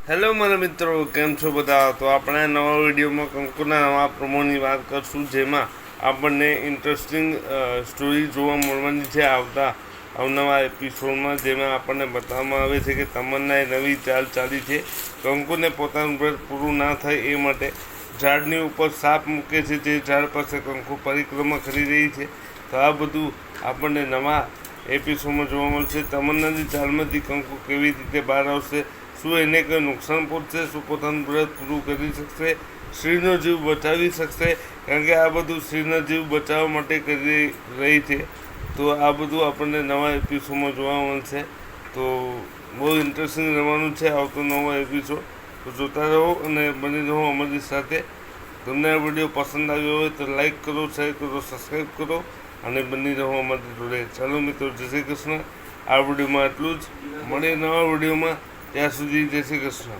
Hello મારા મિત્રો, કેમ છો બધા? તો આપણે નવા વિડીયોમાં કંકુના નવા પ્રોમોની વાત કરશું, જેમાં આપણને ઇન્ટરેસ્ટિંગ સ્ટોરી જોવા મળવાની છે અવનવા એપિસોડમાં, જેમાં આપણને બતાવવામાં આવે છે કે તમન્નાએ નવી ચાલ ચાલી છે. કંકુને પોતાનું વ્રત પૂરું ના થાય એ માટે ઝાડની ઉપર સાપ મૂકે છે, જે ઝાડ પાસે કંકુ પરિક્રમા કરી રહી છે. તો આ બધું આપણને નવા એપિસોડમાં જોવા મળશે. તમન્નાની ચાલમાંથી કંકુ કેવી રીતે બહાર આવશે, શું એને કંઈ નુકસાન પહોંચશે, શું પોતાનું વ્રત પૂરું કરી શકશે, શ્રીનો જીવ બચાવી શકશે, કારણ કે આ બધું શ્રીનો જીવ બચાવવા માટે કરી રહી છે. તો આ બધું આપણને નવા એપિસોડમાં જોવા મળશે. તો બહુ ઇન્ટરેસ્ટિંગ રહેવાનું છે આવતો નવો એપિસોડ. તો જોતા રહો અને બની રહો અમારી સાથે. તમને આ વિડીયો પસંદ આવ્યો હોય તો લાઈક કરો, શેર કરો, સબસ્ક્રાઈબ કરો અને બની રહો અમારી જોડે. ચાલો મિત્રો, જય શ્રી કૃષ્ણ. આ વિડીયોમાં એટલું જ. મળીએ નવા વિડીયોમાં. ત્યાં સુધી જય શ્રી કૃષ્ણ.